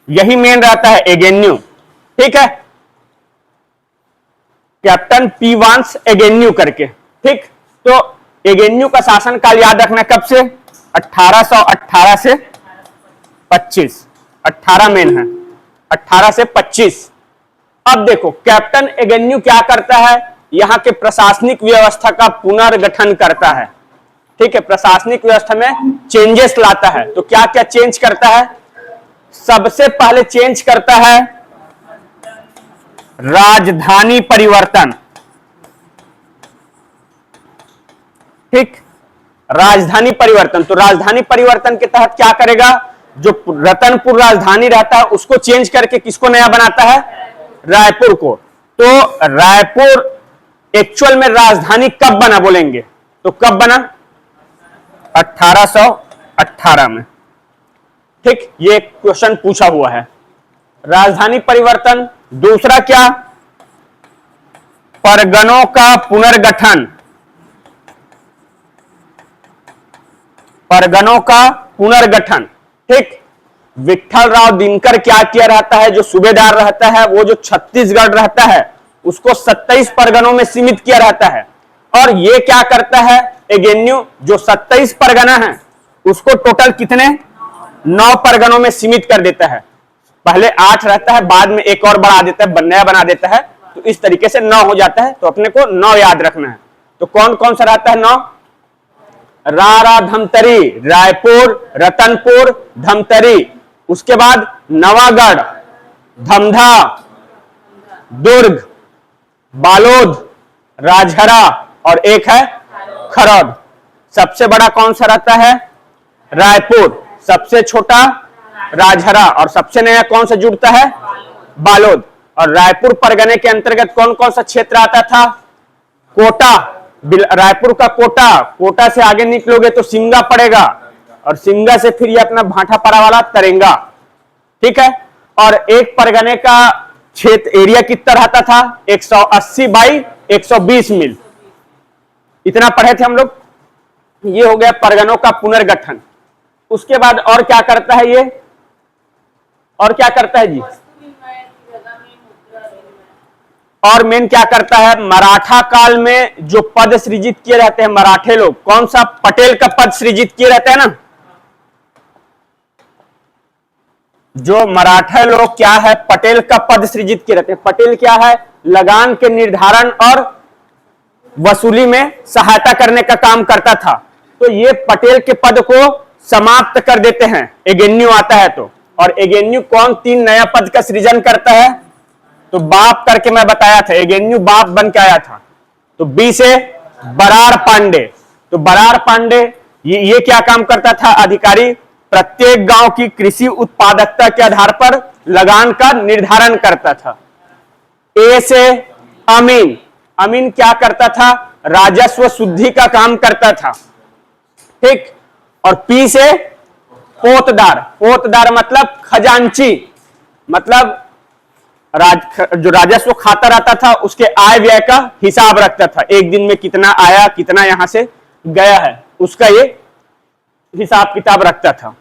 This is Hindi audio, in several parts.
यही मेन रहता है एगेन्यू, ठीक है, कैप्टन पी वांस एगेन्यू करके, ठीक। तो एगेन्यू का शासनकाल याद रखना कब से, 1818 से 25, 18 मेन है, 18 से 25। अब देखो कैप्टन एगेन्यू क्या करता है, यहां के प्रशासनिक व्यवस्था का पुनर्गठन करता है, ठीक है, प्रशासनिक व्यवस्था में चेंजेस लाता है। तो क्या क्या चेंज करता है, सबसे पहले चेंज करता है राजधानी परिवर्तन, ठीक, राजधानी परिवर्तन। तो राजधानी परिवर्तन के तहत क्या करेगा, जो रतनपुर राजधानी रहता है उसको चेंज करके किसको नया बनाता है, रायपुर को। तो रायपुर एक्चुअल में राजधानी कब बना बोलेंगे, तो कब बना, 1818 में, ठीक। ये क्वेश्चन पूछा हुआ है, राजधानी परिवर्तन। दूसरा क्या, परगनों का पुनर्गठन, परगनों का पुनर्गठन, ठीक। विट्ठल राव दिनकर क्या किया रहता है, जो सूबेदार रहता है वो जो छत्तीसगढ़ रहता है उसको 27 परगनों में सीमित किया रहता है। और ये क्या करता है एगेन्यू, जो 27 परगना है उसको टोटल कितने, 9 परगनों में सीमित कर देता है। पहले 8 रहता है, बाद में एक और बढ़ा देता है, नया बना देता है, तो इस तरीके से 9 हो जाता है। तो अपने को 9 याद रखना है। तो कौन कौन सा रहता है 9, रारा धमतरी, रायपुर, रतनपुर, धमतरी, उसके बाद नवागढ़, धमधा, दुर्ग, बालोद, राजहरा और एक है खरौद। सबसे बड़ा कौन सा रहता है, रायपुर, सबसे छोटा राजहरा और सबसे नया कौन सा जुड़ता है, बालोद। और रायपुर परगने के अंतर्गत कौन कौन सा क्षेत्र आता था, कोटा, रायपुर का कोटा, कोटा से आगे निकलोगे तो सिंगा पड़ेगा और सिंगा से फिर ये अपना भाटापारा वाला तरेंगा, ठीक है। और एक परगने का क्षेत्र एरिया कितना रहता था, 180 बाई 120 मील, इतना पढ़े थे हम लोग। ये हो गया परगनों का पुनर्गठन। उसके बाद और क्या करता है ये, और क्या करता है जी, और मेन क्या करता है, मराठा काल में जो पद सृजित किए रहते हैं मराठे लोग, कौन सा, पटेल का पद सृजित किए रहते हैं ना, जो मराठा लोग क्या है, पटेल का पद सृजित किए रहते हैं। पटेल क्या है, लगान के निर्धारण और वसूली में सहायता करने का काम करता था। तो ये पटेल के पद को समाप्त कर देते हैं, एगेन्यू आता है तो। और एगेन्यू कौन 3 नया पद का सृजन करता है, तो बाप करके मैं बताया था, एगेन्यू बाप बन के आया था। तो बी से बरार पांडे, तो बरार पांडे ये क्या काम करता था, अधिकारी, प्रत्येक गांव की कृषि उत्पादकता के आधार पर लगान का निर्धारण करता था। ए से अमीन, अमीन क्या करता था, राजस्व शुद्धि का काम करता था, ठीक। और पी से पोतदार, पोतदार मतलब खजांची, मतलब जो राजस्व खाता रहता था उसके आय व्यय का हिसाब रखता था, एक दिन में कितना आया कितना यहां से गया है उसका ये हिसाब किताब रखता था।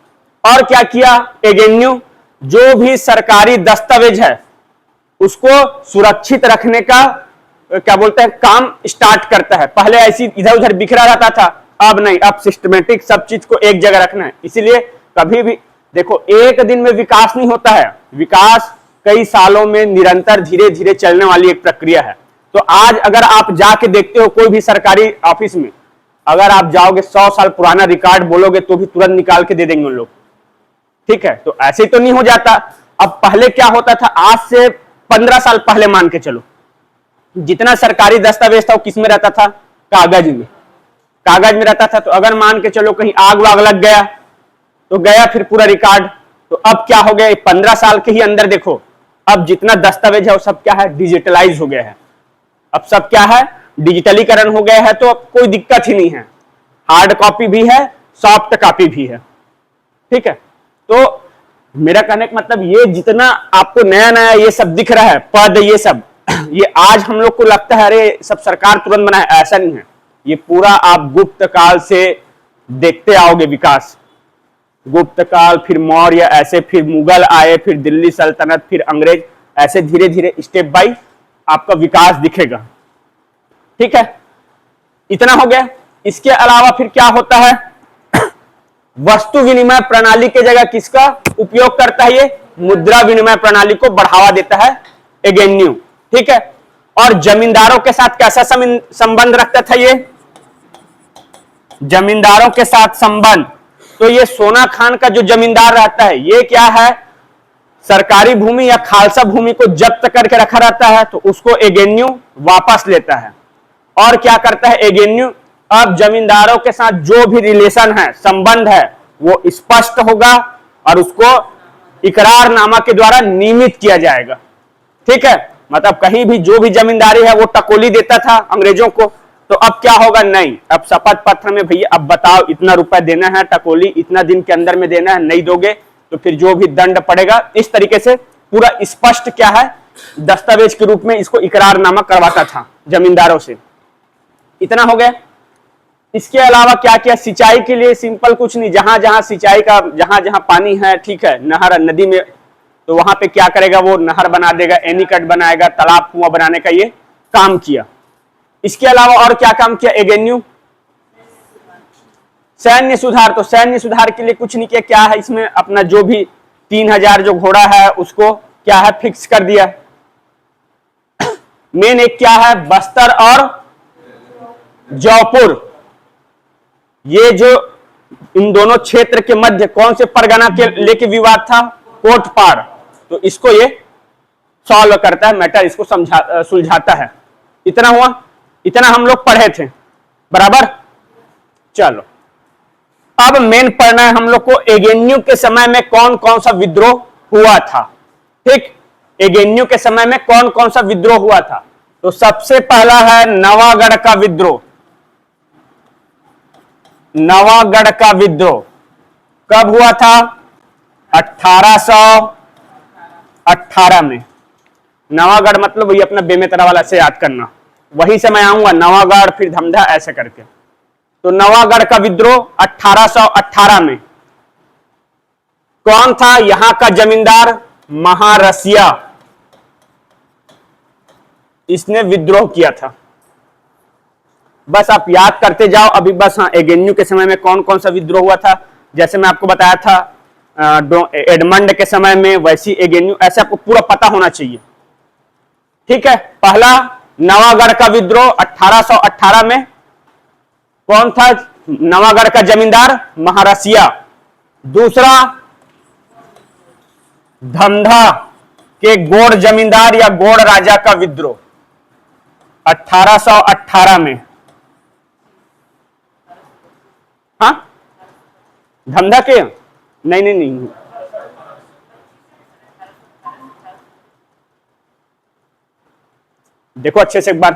और क्या किया एगेन्यू, जो भी सरकारी दस्तावेज है उसको सुरक्षित रखने का क्या बोलते हैं काम स्टार्ट करता है। पहले ऐसी इधर उधर बिखरा रहता था, अब नहीं, अब सिस्टमेटिक सब चीज को एक जगह रखना है। इसीलिए कभी भी देखो एक दिन में विकास नहीं होता है, विकास कई सालों में निरंतर धीरे धीरे चलने वाली एक प्रक्रिया है। तो आज अगर आप जाके देखते हो कोई भी सरकारी ऑफिस में, अगर आप जाओगे 100 साल पुराना रिकॉर्ड बोलोगे तो भी तुरंत निकाल के दे देंगे उन लोग, ठीक है। तो ऐसे तो नहीं हो जाता। अब पहले क्या होता था, आज से 15 साल पहले मान के चलो, जितना सरकारी दस्तावेज था वो किस में रहता था, कागज में, कागज में रहता था। तो अगर मान के चलो कहीं आग वाग लग गया तो गया फिर पूरा रिकॉर्ड। तो अब क्या हो गया, 15 साल के ही अंदर देखो अब जितना दस्तावेज है वो सब क्या है, डिजिटलाइज हो गया है। अब सब क्या है, डिजिटलीकरण हो गया है। तो अब कोई दिक्कत ही नहीं है, हार्ड कॉपी भी है, सॉफ्ट कॉपी भी है, ठीक है। तो मेरा कहने का मतलब ये जितना आपको नया नया ये सब दिख रहा है पद, ये सब ये आज हम लोग को लगता है अरे सब सरकार तुरंत बनाए, ऐसा नहीं है। ये पूरा आप गुप्त काल से देखते आओगे विकास, गुप्त काल, फिर मौर्य, ऐसे फिर मुगल आए, फिर दिल्ली सल्तनत, फिर अंग्रेज, ऐसे धीरे धीरे स्टेप बाय आपका विकास दिखेगा। ठीक है, इतना हो गया। इसके अलावा फिर क्या होता है, वस्तु विनिमय प्रणाली की जगह किसका उपयोग करता है, ये मुद्रा विनिमय प्रणाली को बढ़ावा देता है एगेन्यू। ठीक है, और जमींदारों के साथ कैसा संबंध रखता था ये, जमींदारों के साथ संबंध, तो ये सोना खान का जो जमींदार रहता है ये क्या है, सरकारी भूमि या खालसा भूमि को जब्त करके रखा रहता है, तो उसको एगेन्यू वापस लेता है। और क्या करता है एगेन्यू, अब जमींदारों के साथ जो भी रिलेशन है, संबंध है, वो स्पष्ट होगा और उसको इकरारनामा के द्वारा नियमित किया जाएगा। ठीक है, मतलब कहीं भी जो भी जमींदारी है वो टकोली देता था अंग्रेजों को, तो अब क्या होगा, नहीं, अब शपथ पत्र में भैया अब बताओ इतना रुपया देना है, टकोली इतना दिन के अंदर में देना है, नहीं दोगे तो फिर जो भी दंड पड़ेगा। इस तरीके से पूरा स्पष्ट क्या है, दस्तावेज के रूप में इसको इकरारनामा करवाता था जमींदारों से। इतना हो गया। इसके अलावा क्या किया, सिंचाई के लिए सिंपल कुछ नहीं, जहां जहां सिंचाई का, जहां जहां पानी है, ठीक है, नहर नदी में, तो वहां पे क्या करेगा, वो नहर बना देगा, एनीकट बनाएगा, तालाब कुआं बनाने का ये काम किया। इसके अलावा और क्या काम किया एगेन्यू, सैन्य सुधार, तो सैन्य सुधार के लिए कुछ नहीं किया, क्या है इसमें अपना जो भी 3000 जो घोड़ा है उसको क्या है फिक्स कर दिया। मेन एक क्या है, बस्तर और जौपुर, ये जो इन दोनों क्षेत्र के मध्य कौन से परगना के लेके विवाद था, कोटपाड़, तो इसको ये सॉल्व करता है मैटर, इसको सुलझाता है। इतना हुआ, इतना हम लोग पढ़े थे, बराबर। चलो अब मेन पढ़ना है हम लोग को, एगेन्यू के समय में कौन कौन सा विद्रोह हुआ था। ठीक, एगेन्यू के समय में कौन कौन सा विद्रोह हुआ था, तो सबसे पहला है नवागढ़ का विद्रोह। नवागढ़ का विद्रोह कब हुआ था, 1818 में। नवागढ़ मतलब वही अपना बेमेतरा वाला से याद करना, वही से मैं आऊंगा, नवागढ़ फिर धमधा ऐसे करके। तो नवागढ़ का विद्रोह 1818 में। कौन था यहां का जमींदार, महारसिया, इसने विद्रोह किया था। बस आप याद करते जाओ अभी, बस हाँ, एगेन्यू के समय में कौन कौन सा विद्रोह हुआ था, जैसे मैं आपको बताया था एडमंड के समय में, वैसी एगेन्यू, ऐसे आपको पूरा पता होना चाहिए। ठीक है, पहला नवागढ़ का विद्रोह 1818 में, कौन था नवागढ़ का जमींदार, महारसिया। दूसरा धमधा के गोड़ जमींदार या गोड़ राजा का विद्रोह 1818 में। हाँ, धमधा के नहीं नहीं नहीं, देखो अच्छे से एक बार,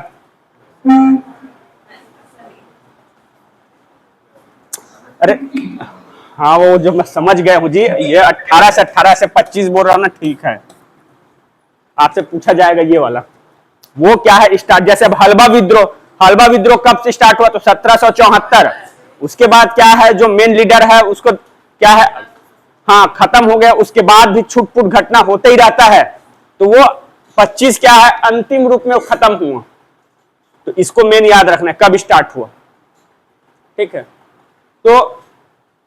अरे हाँ, वो जो मैं समझ गया हूं जी, ये 18 से 25 बोल रहा हूं ना, ठीक है, आपसे पूछा जाएगा ये वाला। वो क्या है स्टार्ट, जैसे अब हलवा विद्रोह, हलवा विद्रोह कब से स्टार्ट हुआ, तो 1774। उसके बाद क्या है, जो मेन लीडर है उसको क्या है, हाँ, खत्म हो गया। उसके बाद भी छुटपुट घटना होते ही रहता है, तो वो 25 क्या है, अंतिम रूप में वो खत्म हुआ। तो इसको मेन याद रखना है कब स्टार्ट हुआ। ठीक है, तो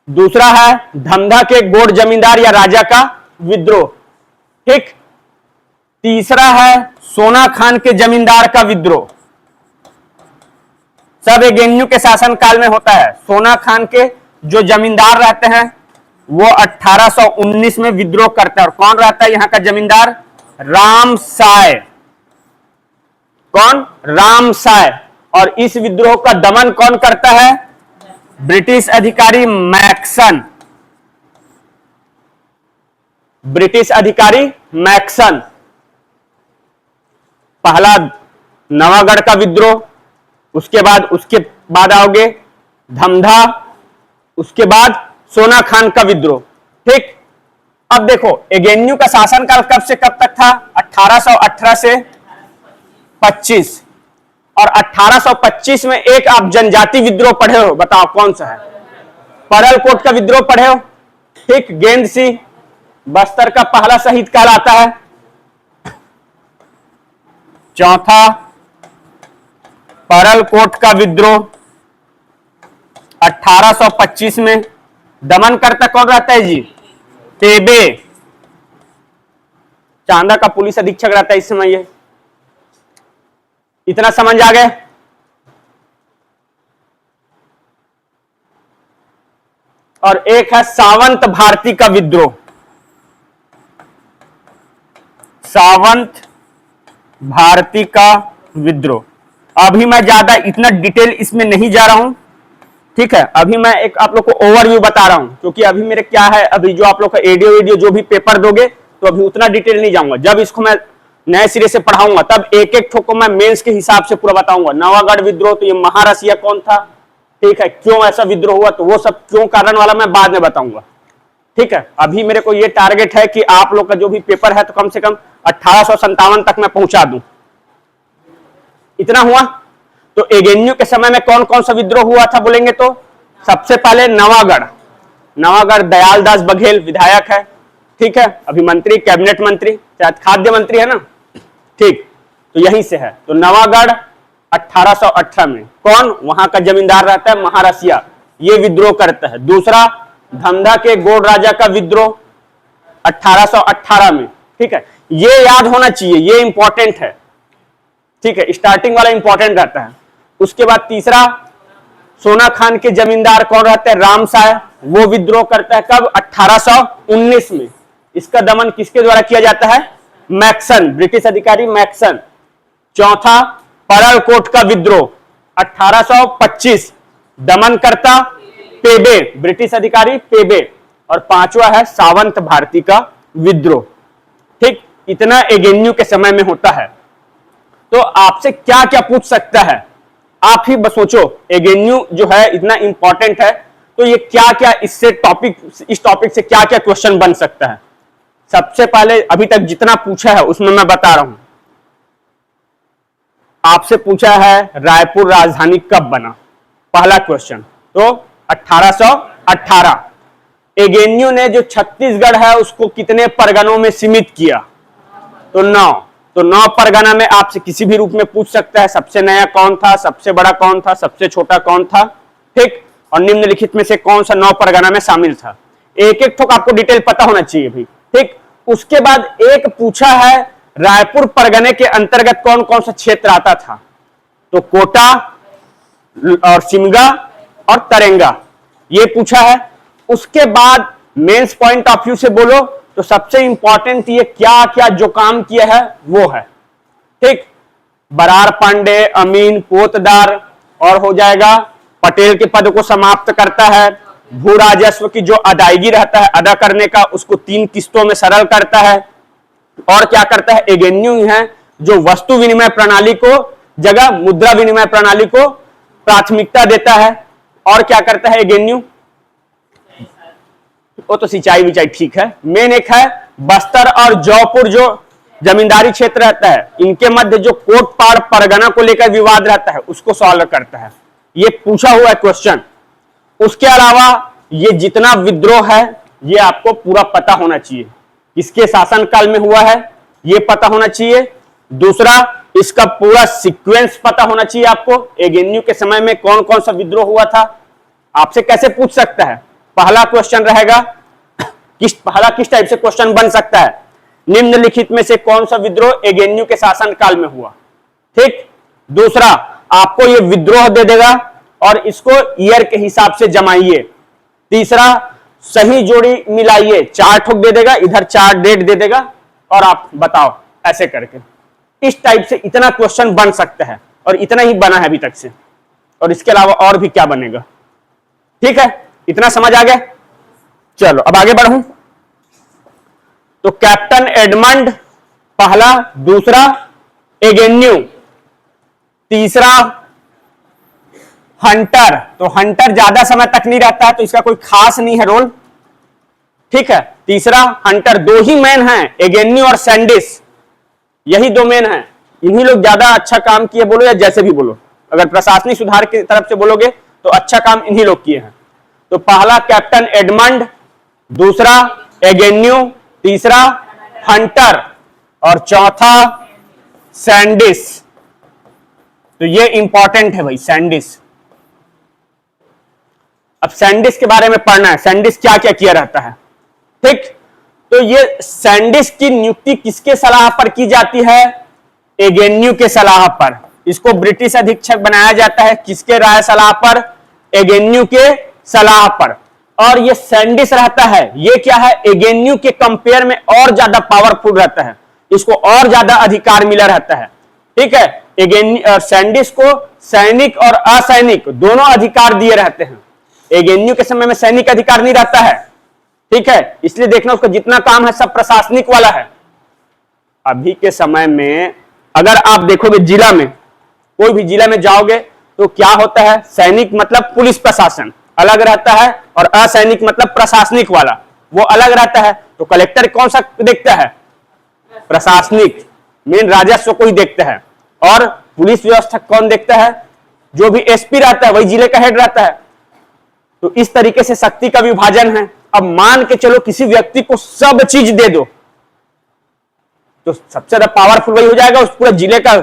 दूसरा है धमधा के गोड़ जमींदार या राजा का विद्रोह। ठीक, तीसरा है सोना खान के जमींदार का विद्रोह। सब एगेन्यू के शासनकाल में होता है। सोना खान के जो जमींदार रहते हैं वो 1819 में विद्रोह करते हैं। और कौन रहता है यहां का जमींदार, रामसाय। कौन, रामसाय। और इस विद्रोह का दमन कौन करता है, ब्रिटिश अधिकारी मैक्सन। ब्रिटिश अधिकारी मैक्सन। पहला नवागढ़ का विद्रोह, उसके बाद आओगे धमधा, उसके बाद सोना खान का विद्रोह। ठीक, अब देखो एगेन्यू का शासनकाल कब से कब तक था, 1818 से 25। और 1825 में एक आप जनजाति विद्रोह पढ़े हो, बताओ कौन सा है, परलकोट का विद्रोह पढ़े हो। ठीक, गेंद सी बस्तर का पहला शहीद कहलाता है। चौथा, परलकोट का विद्रोह 1825 में। दमन करता कौन रहता है जी? पेबे। चांदा का पुलिस अधीक्षक रहता है इस समय। ये इतना समझ आ गए? और एक है सावंत भारती का विद्रोह। सावंत भारती का विद्रोह। अभी मैं ज्यादा इतना डिटेल इसमें नहीं जा रहा हूं, ठीक है। अभी मैं एक आप लोग को ओवरव्यू बता रहा हूं, क्योंकि अभी मेरे क्या है, अभी जो आप लोग का एडियो वीडियो जो भी पेपर दोगे तो अभी उतना डिटेल नहीं जाऊंगा। जब इसको मैं नए सिरे से पढ़ाऊंगा तब एक एक ठोको मैं मेंस के हिसाब से पूरा बताऊंगा। नवागढ़ विद्रोह, तो ये महारसिया कौन था, ठीक है, क्यों ऐसा विद्रोह हुआ, तो वो सब क्यों कारण वाला मैं बाद में बताऊंगा, ठीक है। अभी मेरे को ये टारगेट है कि आप लोग का जो भी पेपर है तो कम से कम 1857 तक मैं पहुंचा दूं। इतना हुआ। तो एगेन्यू के समय में कौन कौन सा विद्रोह हुआ था बोलेंगे तो सबसे पहले नवागढ़। नवागढ़ दयाल दास बघेल विधायक है, ठीक है, अभी मंत्री, कैबिनेट मंत्री, शायद खाद्य मंत्री है ना, ठीक, तो यहीं से है। तो नवागढ़ 1818 में कौन वहां का जमींदार रहता है, महारसिया, ये विद्रोह करता है। दूसरा, धमधा के गोड़ राजा का विद्रोह 1818 में, ठीक है, ये याद होना चाहिए, ये इंपॉर्टेंट है, ठीक है, स्टार्टिंग वाला इंपॉर्टेंट रहता है। उसके बाद तीसरा, सोना खान के जमींदार कौन रहते हैं, रामसाय, वो विद्रोह करता है कब, 1819 में। इसका दमन किसके द्वारा किया जाता है, मैक्सन, ब्रिटिश अधिकारी मैक्सन। चौथा, परलकोट का विद्रोह 1825, दमन करता पेबे, ब्रिटिश अधिकारी पेबे। और पांचवा है सावंत भारती का विद्रोह, ठीक। इतना एगेन्यू के समय में होता है। तो आपसे क्या क्या पूछ सकता है, आप ही बस सोचो। एगेन्यू जो है इतना इंपॉर्टेंट है, तो ये क्या क्या इससे टॉपिक, इस टॉपिक से क्या क्या क्वेश्चन बन सकता है। सबसे पहले अभी तक जितना पूछा है उसमें मैं बता रहा हूं। आपसे पूछा है रायपुर राजधानी कब बना, पहला क्वेश्चन, तो 1818। एगेन्यू ने जो छत्तीसगढ़ है उसको कितने परगनों में सीमित किया, तो 9। तो 9 परगना में आपसे किसी भी रूप में पूछ सकता है, सबसे नया कौन था, सबसे बड़ा कौन था, सबसे छोटा कौन था, ठीक, और निम्नलिखित में से कौन सा 9 परगना में शामिल था। एक एक ठोक आपको डिटेल पता होना चाहिए भी, ठीक। उसके बाद एक पूछा है रायपुर परगने के अंतर्गत कौन कौन सा क्षेत्र आता था, तो कोटा और सिमगा और तरेंगा, ये पूछा है। उसके बाद मेंस पॉइंट ऑफ व्यू से बोलो तो सबसे इंपॉर्टेंट ये क्या क्या जो काम किया है वो है, ठीक। बरार पांडे, अमीन, पोतदार, और हो जाएगा पटेल के पद को समाप्त करता है। भू राजस्व की जो अदायगी रहता है अदा करने का, उसको 3 किस्तों में सरल करता है। और क्या करता है, एगेन्यू है जो वस्तु विनिमय प्रणाली को जगह मुद्रा विनिमय प्रणाली को प्राथमिकता देता है। और क्या करता है एगेन्यू, वो तो सिंचाई विचाई ठीक है। मेन एक है बस्तर और जौपुर जो जमींदारी क्षेत्र रहता है, इनके मध्य जो कोटपाड़ परगना को लेकर विवाद रहता है उसको सॉल्व करता है। ये पूछा हुआ है क्वेश्चन। उसके अलावा ये जितना विद्रोह है ये आपको पूरा पता होना चाहिए, किसके शासनकाल में हुआ है ये पता होना चाहिए। दूसरा, इसका पूरा सीक्वेंस पता होना चाहिए आपको, एगेन्यू के समय में कौन कौन सा विद्रोह हुआ था। आपसे कैसे पूछ सकता है, पहला क्वेश्चन रहेगा पहला किस टाइप से क्वेश्चन बन सकता है, निम्नलिखित में से कौन सा विद्रोह एगेन्यू के शासनकाल में हुआ, ठीक। दूसरा, आपको ये विद्रोह दे देगा और इसको ईयर के हिसाब से जमाइए। तीसरा, सही जोड़ी मिलाइए, 4 ठोक दे देगा, इधर 4 डेट दे देगा और आप बताओ, ऐसे करके इस टाइप से इतना क्वेश्चन बन सकता है। और इतना ही बना है अभी तक से, और इसके अलावा और भी क्या बनेगा, ठीक है। इतना समझ आ गया। चलो अब आगे बढ़ूं। तो कैप्टन एडमंड पहला, दूसरा एगेन्यू, तीसरा हंटर। तो हंटर ज्यादा समय तक नहीं रहता है तो इसका कोई खास नहीं है रोल, ठीक है। तीसरा हंटर, 2 ही मैन हैं, एगेन्यू और सैंडिस, यही 2 मैन हैं। इन्हीं लोग ज्यादा अच्छा काम किए बोलो या जैसे भी बोलो, अगर प्रशासनिक सुधार की तरफ से बोलोगे तो अच्छा काम इन्हीं लोग किए हैं। तो पहला कैप्टन एडमंड, दूसरा एगेन्यू, तीसरा हंटर और चौथा सैंडिस। तो ये इंपॉर्टेंट है भाई सैंडिस। अब सैंडिस के बारे में पढ़ना है, सैंडिस क्या क्या किया रहता है। ठीक, तो ये सैंडिस की नियुक्ति किसके सलाह पर की जाती है? एगेन्यू के सलाह पर। इसको ब्रिटिश अधीक्षक बनाया जाता है किसके राय सलाह पर? एगेन्यू के सलाह पर। और ये सैंडिस रहता है, ये क्या है, एगेन्यू के कंपेयर में और ज्यादा पावरफुल रहता है, इसको और ज्यादा अधिकार मिला रहता है। ठीक है, एगेन्यू सैंडिस को सैनिक और असैनिक दोनों अधिकार दिए रहते हैं। एगेन्यू के समय में सैनिक अधिकार नहीं रहता है। ठीक है, इसलिए देखना उसका जितना काम है सब प्रशासनिक वाला है। अभी के समय में अगर आप देखोगे जिला में, कोई भी जिला में जाओगे तो क्या होता है, सैनिक मतलब पुलिस प्रशासन अलग रहता है और असैनिक मतलब प्रशासनिक वाला वो अलग रहता है। तो कलेक्टर कौन सा देखता है? प्रशासनिक, मेन राजस्व को ही देखता है। और पुलिस व्यवस्था कौन देखता है? जो भी एसपी रहता है वही जिले का हेड रहता है। तो इस तरीके से शक्ति का विभाजन है। अब मान के चलो किसी व्यक्ति को सब चीज दे दो तो सबसे ज्यादा पावरफुल वही हो जाएगा उस पूरे जिले का।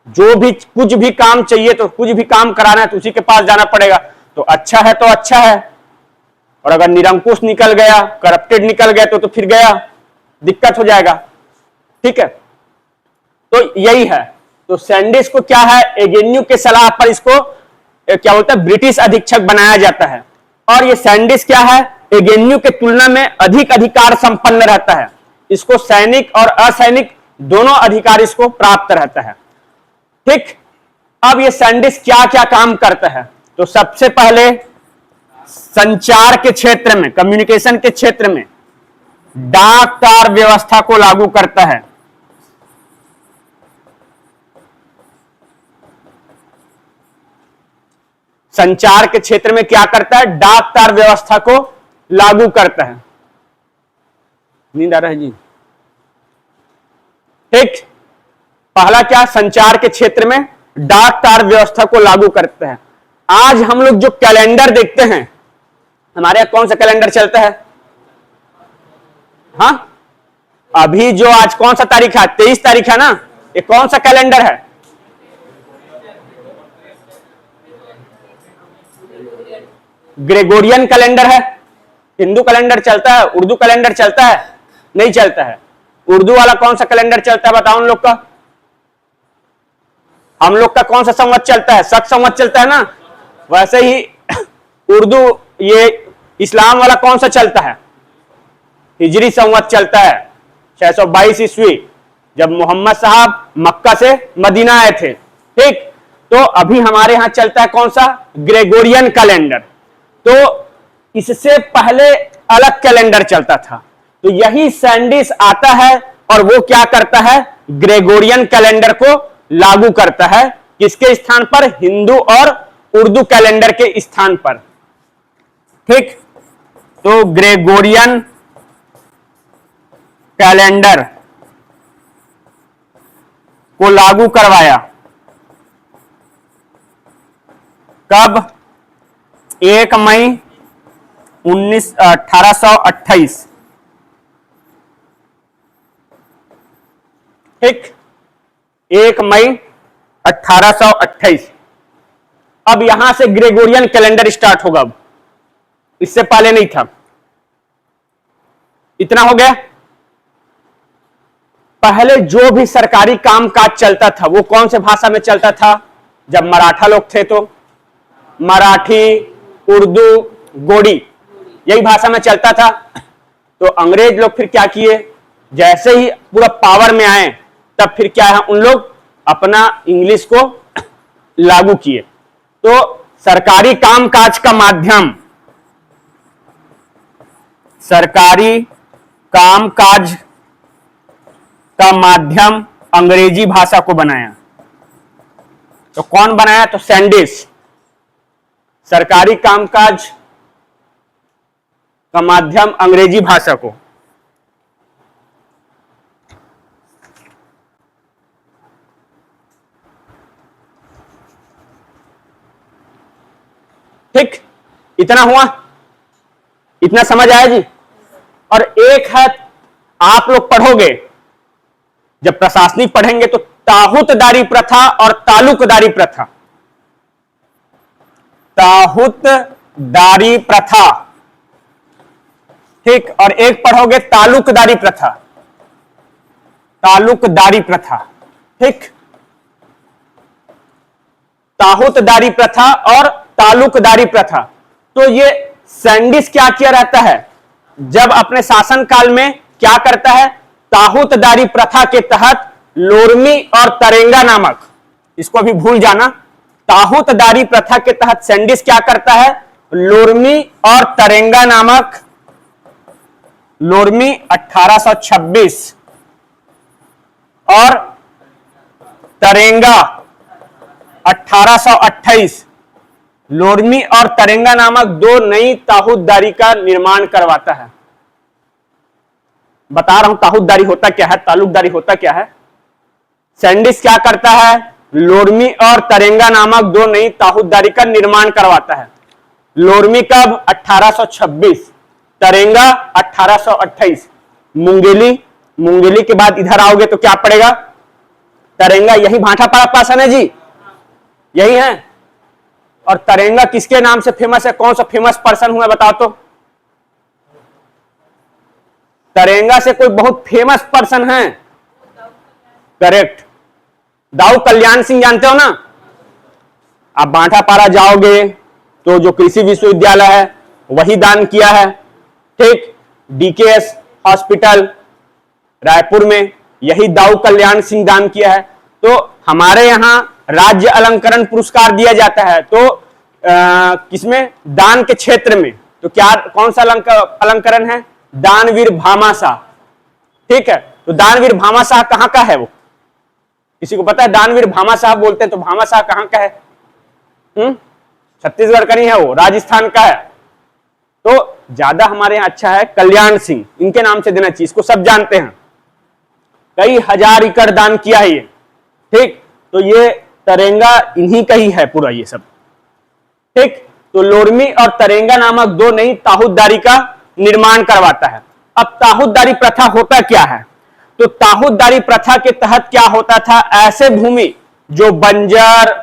जो भी कुछ भी काम चाहिए तो कुछ भी काम कराना है तो उसी के पास जाना पड़ेगा। तो अच्छा है तो अच्छा है, और अगर निरंकुश निकल गया, करप्टेड निकल गया तो फिर गया, दिक्कत हो जाएगा। ठीक है, तो यही है। तो सैंडिस को क्या है, एगेन्यू के सलाह पर इसको क्या बोलता है, ब्रिटिश अधीक्षक बनाया जाता है। और ये सैंडिस क्या है, एगेन्यू के तुलना में अधिक अधिकार संपन्न रहता है। इसको सैनिक और असैनिक दोनों अधिकार इसको प्राप्त रहता है। ठीक, अब ये सैंडिस क्या क्या काम करता है? तो सबसे पहले संचार के क्षेत्र में, कम्युनिकेशन के क्षेत्र में डाक तार व्यवस्था को लागू करता है। संचार के क्षेत्र में क्या करता है? डाक तार व्यवस्था को लागू करता है। नींद आ रहा है जी? ठीक, पहला क्या, संचार के क्षेत्र में डाक तार व्यवस्था को लागू करते हैं। आज हम लोग जो कैलेंडर देखते हैं, हमारे यहां कौन सा कैलेंडर चलता है? हाँ, अभी जो आज कौन सा तारीख है? 23 तारीख है ना। ये कौन सा कैलेंडर है? ग्रेगोरियन कैलेंडर है। हिंदू कैलेंडर चलता है, उर्दू कैलेंडर चलता है? नहीं चलता है। उर्दू वाला कौन सा कैलेंडर चलता है बताओ? हम लोग का कौन सा संवत चलता है? शक संवत चलता है ना। वैसे ही उर्दू, ये इस्लाम वाला कौन सा चलता है? हिजरी संवत चलता है, 622 ईस्वी, जब मोहम्मद साहब मक्का से मदीना आए थे। ठीक, तो अभी हमारे यहां चलता है कौन सा? Gregorian calendar. तो इससे पहले अलग कैलेंडर चलता था। तो यही सैंडिस आता है और वो क्या करता है, ग्रेगोरियन कैलेंडर को लागू करता है। किसके स्थान पर? हिंदू और उर्दू कैलेंडर के स्थान पर। ठीक, तो ग्रेगोरियन कैलेंडर को लागू करवाया कब? 1 मई 1828। ठीक, 1 मई 1828। अब यहां से ग्रेगोरियन कैलेंडर स्टार्ट होगा। अब इससे पहले नहीं था। इतना हो गया। पहले जो भी सरकारी कामकाज चलता था वो कौन से भाषा में चलता था? जब मराठा लोग थे तो मराठी, उर्दू, गोड़ी, यही भाषा में चलता था। तो अंग्रेज लोग फिर क्या किए, जैसे ही पूरा पावर में आए तब फिर क्या है, उन लोग अपना इंग्लिश को लागू किए। तो सरकारी कामकाज का माध्यम, सरकारी कामकाज का माध्यम अंग्रेजी भाषा को बनाया। तो कौन बनाया? तो सैंडिस। सरकारी कामकाज का माध्यम अंग्रेजी भाषा को। ठीक, इतना हुआ। इतना समझ आया जी। और एक है, आप लोग पढ़ोगे, जब प्रशासनिक पढ़ेंगे तो ताहुतदारी प्रथा और तालुकदारी प्रथा। ताहुतदारी प्रथा, ठीक, और एक पढ़ोगे तालुकदारी प्रथा। तालुकदारी प्रथा, ठीक, ताहुतदारी प्रथा और तालुकदारी प्रथा। तो ये सैंडिस क्या किया रहता है, जब अपने शासन काल में क्या करता है, ताहुतदारी प्रथा के तहत लोरमी और तरेंगा नामक, इसको भी भूल जाना, ताहुतदारी प्रथा के तहत सैंडिस क्या करता है, लोरमी और तरेंगा नामक, लोरमी 1826 और तरेंगा 1828, लोरमी और तरेंगा नामक दो नई ताहुतदारी का निर्माण करवाता है। बता रहा हूं ताहुतदारी होता क्या है, तालुकदारी होता क्या है। सैंडिस क्या करता है, लोरमी और तरेंगा नामक दो नई ताहुतदारी का निर्माण करवाता है। लोरमी कब, 1826, तरेंगा 1828। मुंगेली, मुंगेली के बाद इधर आओगे तो क्या पड़ेगा, तरेंगा, यही भाटापारा पास है ना जी, यही है। और तरेंगा किसके नाम से फेमस है, कौन सा फेमस पर्सन हुआ बताओ तो। तरेंगा से कोई बहुत फेमस पर्सन है, करेक्ट, दाऊ कल्याण सिंह, जानते हो ना। आप बांटापारा जाओगे तो जो कृषि विश्वविद्यालय है वही दान किया है, ठीक। डीकेएस हॉस्पिटल रायपुर में यही दाऊ कल्याण सिंह दान किया है। तो हमारे यहां राज्य अलंकरण पुरस्कार दिया जाता है, तो किसमें, दान के क्षेत्र में। तो क्या, कौन सा अलंकरण है, दानवीर भामाशाह, ठीक है। तो दानवीर भामाशाह कहां का है, वो किसी को पता है, दानवीर भामाशाह बोलते हैं, तो भामाशाह कहां का है, छत्तीसगढ़ का नहीं है, वो राजस्थान का है। तो ज्यादा हमारे यहां अच्छा है कल्याण सिंह, इनके नाम से देना चाहिए, इसको सब जानते हैं, कई हजार एकड़ दान किया है ये, ठीक। तो ये तरेंगा इन्हीं का ही है पूरा ये सब, ठीक। तो लोरमी और तरेंगा नामक दो नई ताहुतदारी का निर्माण करवाता है। अब ताहुतदारी प्रथा होता क्या है, तो ताहुतदारी प्रथा के तहत क्या होता था, ऐसे भूमि जो बंजर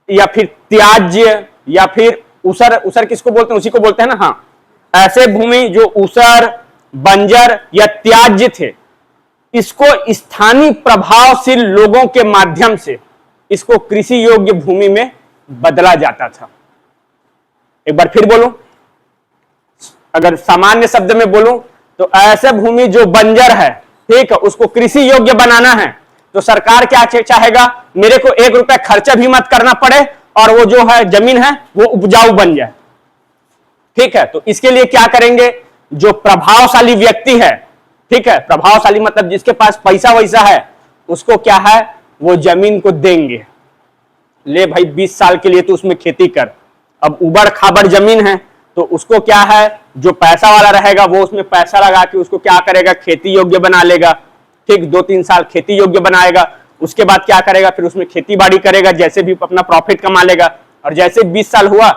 या फिर त्याज्य या फिर उसर, उसर किसको बोलते हैं, उसी को बोलते हैं ना, हाँ, ऐसे भूमि जो उसर, बंजर या त्याज्य थे, इसको स्थानीय प्रभावशील लोगों के माध्यम से इसको कृषि योग्य भूमि में बदला जाता था। एक बार फिर बोलूं, अगर सामान्य शब्द में बोलूं तो ऐसे भूमि जो बंजर है, ठीक है, उसको कृषि योग्य बनाना है, तो सरकार क्या चाहेगा, मेरे को 1 रुपया खर्चा भी मत करना पड़े और वो जो है जमीन है वो उपजाऊ बन जाए, ठीक है। तो इसके लिए क्या करेंगे, जो प्रभावशाली व्यक्ति है, ठीक है, प्रभावशाली मतलब जिसके पास पैसा वैसा है, उसको क्या है, वो जमीन को देंगे, ले भाई 20 साल के लिए तो उसमें खेती कर। अब उबड़ खाबड़ जमीन है तो उसको क्या है, जो पैसा वाला रहेगा वो उसमें पैसा लगा के उसको क्या करेगा, खेती योग्य बना लेगा, ठीक। 2-3 साल खेती योग्य बनाएगा, उसके बाद क्या करेगा, फिर उसमें खेती बाड़ी करेगा, जैसे भी अपना प्रॉफिट कमा लेगा, और जैसे 20 साल हुआ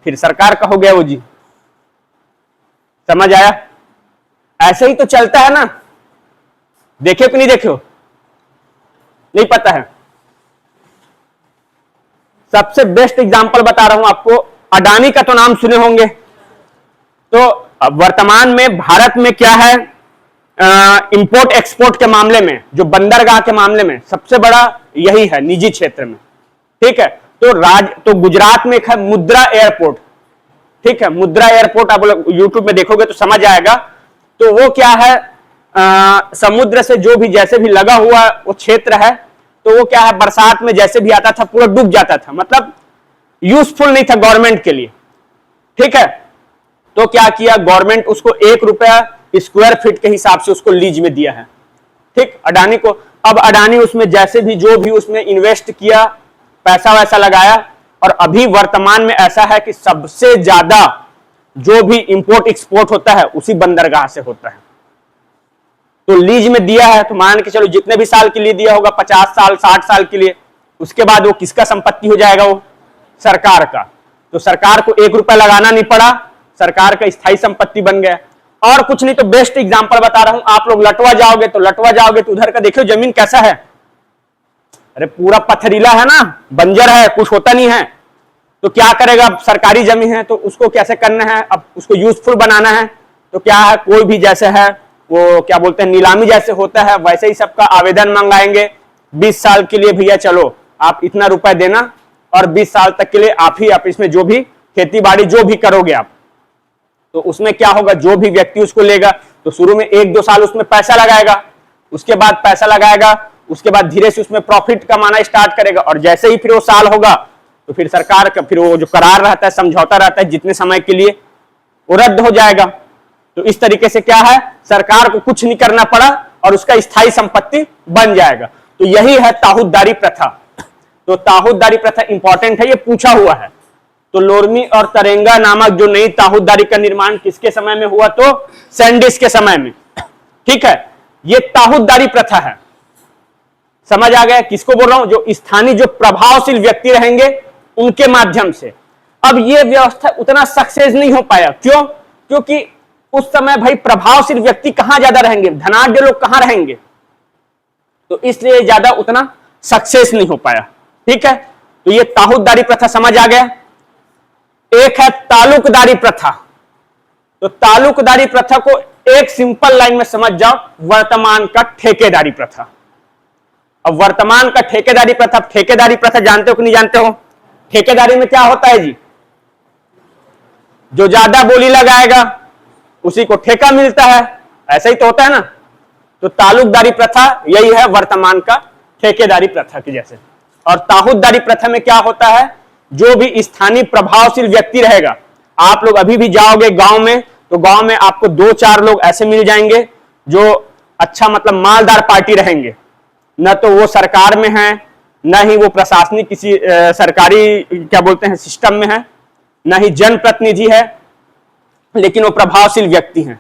फिर सरकार का हो गया वो जी। समझ आया, ऐसे ही तो चलता है ना, देखे कि नहीं देखे हो, नहीं पता है। सबसे बेस्ट एग्जांपल बता रहा हूं आपको, अडानी का तो नाम सुने होंगे। तो अब वर्तमान में भारत में क्या है, इंपोर्ट एक्सपोर्ट के मामले में, जो बंदरगाह के मामले में सबसे बड़ा यही है निजी क्षेत्र में, ठीक है। तो गुजरात में एक है मुद्रा एयरपोर्ट, ठीक है, मुद्रा एयरपोर्ट, आप लोग यूट्यूब में देखोगे तो समझ आएगा। तो वो क्या है, समुद्र से जो भी जैसे भी लगा हुआ वो क्षेत्र है, तो वो क्या है, बरसात में जैसे भी आता था पूरा डूब जाता था, मतलब यूजफुल नहीं था गवर्नमेंट के लिए, ठीक है। तो क्या किया गवर्नमेंट, उसको 1 रुपया स्क्वायर फीट के हिसाब से उसको लीज में दिया है, ठीक, अडानी को। अब अडानी उसमें जैसे भी जो भी उसमें इन्वेस्ट किया, पैसा वैसा लगाया, और अभी वर्तमान में ऐसा है कि सबसे ज्यादा जो भी इंपोर्ट एक्सपोर्ट होता है उसी बंदरगाह से होता है। तो लीज में दिया है, तो मान के चलो जितने भी साल के लिए दिया होगा, 50 साल 60 साल के लिए, उसके बाद वो किसका संपत्ति हो जाएगा, वो सरकार का। तो सरकार को 1 रुपया लगाना नहीं पड़ा, सरकार का स्थायी संपत्ति बन गया। और कुछ नहीं तो बेस्ट एग्जांपल बता रहा हूं, आप लोग लटवा जाओगे तो उधर का देखियो जमीन कैसा है, अरे पूरा पथरीला है ना, बंजर है, कुछ होता नहीं है। तो क्या करेगा, सरकारी जमीन है तो उसको कैसे करना है, अब उसको यूजफुल बनाना है तो क्या है, कोई भी जैसे है वो क्या बोलते हैं नीलामी जैसे होता है वैसे ही सबका आवेदन मंगाएंगे 20 साल के लिए, भैया चलो आप इतना रुपए देना और 20 साल तक के लिए आप इसमें जो भी खेती बाड़ी जो भी करोगे आप, तो उसमें क्या होगा, जो भी व्यक्ति उसको लेगा तो शुरू में 1-2 साल उसमें पैसा लगाएगा, उसके बाद पैसा लगाएगा, उसके बाद धीरे से उसमें प्रॉफिट कमाना स्टार्ट करेगा, और जैसे ही फिर वो साल होगा तो फिर सरकार का फिर वो जो करार रहता है, समझौता रहता है जितने समय के लिए, वो रद्द हो जाएगा। तो इस तरीके से क्या है, सरकार को कुछ नहीं करना पड़ा और उसका स्थायी संपत्ति बन जाएगा। तो यही है ताहूतदारी प्रथा। तो ताहूतदारी प्रथा इंपॉर्टेंट है, ये पूछा हुआ है। तो लोरमी और तरेंगा नामक जो नई ताहूतदारी का निर्माण किसके समय में हुआ, तो सैंडिस के समय में। ठीक है, ये ताहूतदारी प्रथा है। समझ आ गया किसको बोल रहा हूं, जो स्थानीय जो प्रभावशील व्यक्ति रहेंगे उनके माध्यम से। अब ये व्यवस्था उतना सक्सेस नहीं हो पाया, क्यों, क्योंकि उस समय भाई प्रभावशील व्यक्ति कहां ज्यादा रहेंगे, धनाढ्य लोग कहां रहेंगे, तो इसलिए ज्यादा उतना सक्सेस नहीं हो पाया। ठीक है, तो ये ताहूतदारी प्रथा समझ आ गया। एक है तालुकदारी प्रथा। तो तालुकदारी प्रथा को एक सिंपल लाइन में समझ जाओ, वर्तमान का ठेकेदारी प्रथा। अब वर्तमान का ठेकेदारी प्रथा, ठेकेदारी प्रथा जानते हो कि नहीं जानते हो? ठेकेदारी में क्या होता है जी, जो ज्यादा बोली लगाएगा उसी को ठेका मिलता है, ऐसा ही तो होता है ना। तो तालुकदारी प्रथा यही है वर्तमान का ठेकेदारी प्रथा की जैसे। और ताहूतदारी प्रथा में क्या होता है, जो भी स्थानीय प्रभावशील व्यक्ति रहेगा, आप लोग अभी भी जाओगे गांव में तो गांव में आपको 2-4 लोग ऐसे मिल जाएंगे जो अच्छा मतलब मालदार पार्टी रहेंगे, न तो वो सरकार में है, न ही वो प्रशासनिक किसी सरकारी क्या बोलते हैं सिस्टम में है, न ही जनप्रतिनिधि है, लेकिन वो प्रभावशील व्यक्ति हैं।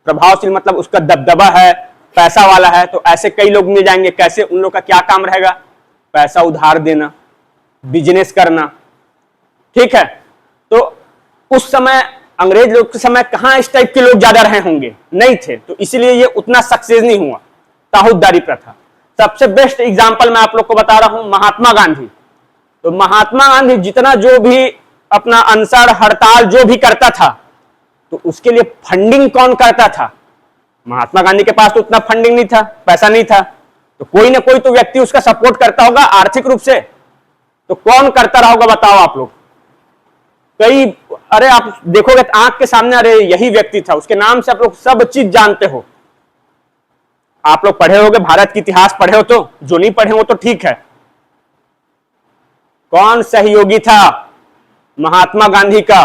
प्रभावशील मतलब उसका दबदबा है, पैसा वाला है, तो ऐसे कई लोग मिल जाएंगे। कैसे, उन लोग का क्या काम रहेगा, पैसा उधार देना, बिजनेस करना। ठीक है, तो उस समय अंग्रेज लोग के समय कहां इस टाइप के लोग ज्यादा रहे होंगे, नहीं थे, तो इसलिए ये उतना सक्सेस नहीं हुआ ताहूतदारी प्रथा। सबसे बेस्ट एग्जांपल मैं आप लोग को बता रहा हूं, महात्मा गांधी। तो महात्मा गांधी जितना जो भी अपना अनशन हड़ताल जो भी करता था, तो उसके लिए फंडिंग कौन करता था, महात्मा गांधी के पास तो उतना फंडिंग नहीं था, पैसा नहीं था, तो कोई ना कोई तो व्यक्ति उसका सपोर्ट करता होगा आर्थिक रूप से। तो कौन करता रहा होगा बताओ आप लोग? कई, अरे आप देखोगे आंख के सामने, अरे यही व्यक्ति था, उसके नाम से आप लोग सब चीज जानते हो। आप लोग पढ़े होगे, भारत की इतिहास पढ़े हो, तो जो नहीं पढ़े हो तो ठीक है। कौन सहयोगी था महात्मा गांधी का,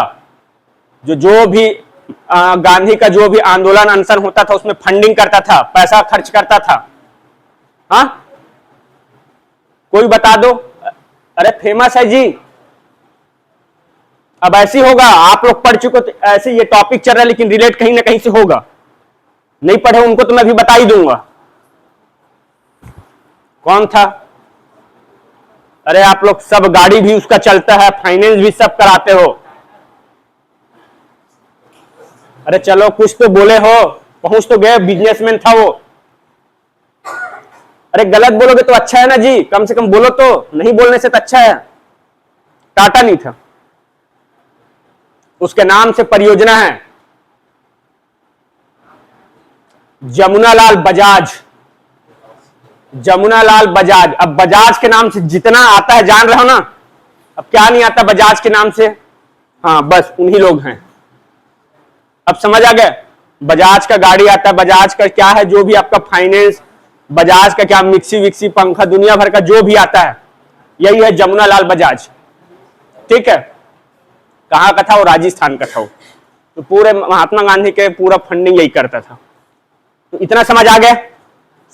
जो भी गांधी का जो भी आंदोलन अनशन होता था उसमें फंडिंग करता था, पैसा खर्च करता था? हाँ, कोई बता दो। अरे फेमस है जी। अब ऐसी होगा, आप लोग पढ़ चुके तो ऐसे ये टॉपिक चल रहा है, लेकिन रिलेट कहीं ना कहीं से होगा। नहीं पढ़े उनको तो मैं भी बता ही दूंगा कौन था। अरे आप लोग सब गाड़ी भी उसका चलता है, फाइनेंस भी सब कराते हो। अरे चलो कुछ तो बोले हो, पहुंच तो गए, बिजनेसमैन था वो। अरे गलत बोलोगे तो अच्छा है ना जी, कम से कम बोलो तो, नहीं बोलने से तो अच्छा है। टाटा नहीं था, उसके नाम से परियोजना है जमुनालाल बजाज। जमुनालाल बजाज। अब बजाज के नाम से जितना आता है जान रहे हो ना, अब क्या नहीं आता बजाज के नाम से, हाँ बस उन्हीं लोग हैं। अब समझ आ गया, बजाज का गाड़ी आता है, बजाज का क्या है जो भी आपका फाइनेंस, बजाज का क्या मिक्सी विक्सी पंखा दुनिया भर का जो भी आता है, यही है जमुनालाल बजाज। ठीक है, कहां का था वो, राजस्थान का था वो। तो पूरे महात्मा गांधी के पूरा फंडिंग यही करता था। तो इतना समझ आ गया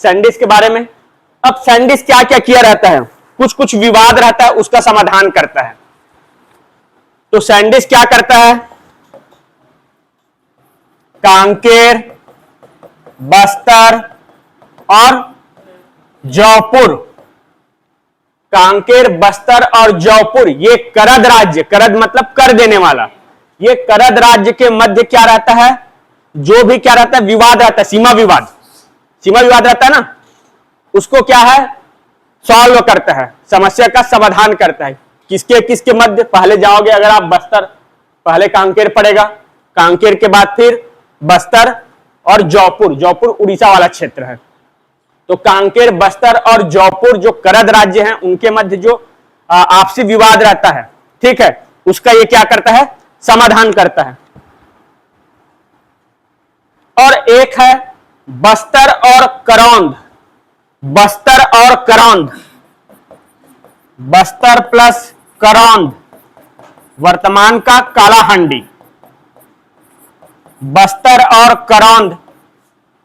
सैंडिस के बारे में। अब सैंडिस क्या क्या किया रहता है, कुछ कुछ विवाद रहता है उसका समाधान करता है। तो सैंडिस क्या करता है, कांकेर, बस्तर और जौपुर, कांकेर, बस्तर और जौपुर, ये करद राज्य, करद मतलब कर देने वाला, ये करद राज्य के मध्य क्या रहता है, जो भी क्या रहता है, विवाद रहता है, सीमा विवाद रहता है ना, उसको क्या है, सॉल्व करता है, समस्या का समाधान करता है। किसके किसके मध्य, पहले जाओगे अगर आप बस्तर, पहले कांकेर पड़ेगा, कांकेर के बाद फिर बस्तर और जौपुर उड़ीसा वाला क्षेत्र है। तो कांकेर, बस्तर और जौपुर जो करद राज्य हैं, उनके मध्य जो आपसी विवाद रहता है, ठीक है, उसका ये क्या करता है, समाधान करता है। और एक है बस्तर और करौंद, बस्तर और करौंद, बस्तर प्लस करौंद, वर्तमान का कालाहांडी, बस्तर और करौंद,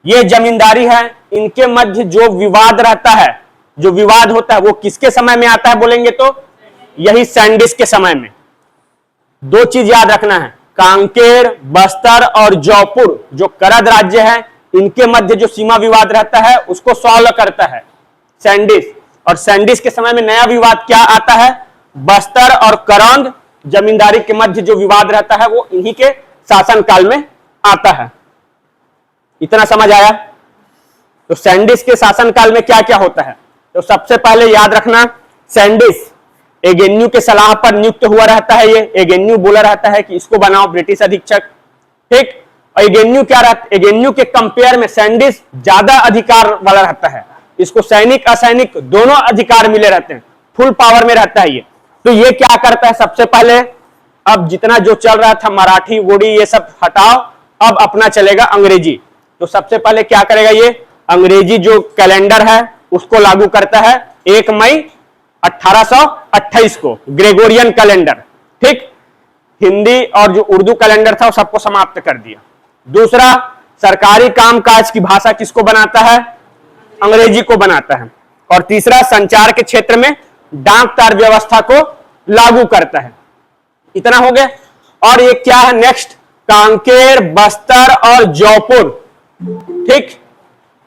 ये जमींदारी है। इनके मध्य जो विवाद रहता है, जो विवाद होता है, वो किसके समय में आता है बोलेंगे तो यही सैंडिस के समय में। दो चीज याद रखना है, कांकेर, बस्तर और जौपुर जो करद राज्य है, इनके मध्य जो सीमा विवाद रहता है उसको सॉल्व करता है सैंडिस। और सैंडिस के समय में नया विवाद क्या आता है, बस्तर और करौंद जमींदारी के मध्य जो विवाद रहता है वो इन्हीं के शासनकाल में आता है। इतना समझ आया? तो सैंडिस के शासनकाल में क्या क्या होता है, तो सबसे पहले याद रखना, सैंडिस एगेन्यू के सलाह पर नियुक्त हुआ रहता है। ये एगेन्यू बोला रहता है कि इसको बनाओ ब्रिटिश अधीक्षक, ठीक। और एगेन्यू क्या रहता है, एगेन्यू के कंपेयर में सैंडिस ज्यादा अधिकार वाला रहता है, इसको सैनिक असैनिक दोनों अधिकार मिले रहते हैं, फुल पावर में रहता है ये। तो ये क्या करता है, सबसे पहले अब जितना जो चल रहा था मराठी वोड़ी ये सब हटाओ, अब अपना चलेगा अंग्रेजी। तो सबसे पहले क्या करेगा, ये अंग्रेजी जो कैलेंडर है उसको लागू करता है 1 मई 1828 को, ग्रेगोरियन कैलेंडर, ठीक। हिंदी और जो उर्दू कैलेंडर था वो सबको समाप्त कर दिया। दूसरा, सरकारी कामकाज की भाषा किसको बनाता है, अंग्रेजी को बनाता है। और तीसरा, संचार के क्षेत्र में डाक तार व्यवस्था को लागू करता है। इतना हो गया। और ये क्या है नेक्स्ट, कांकेर, बस्तर और जौपुर, ठीक,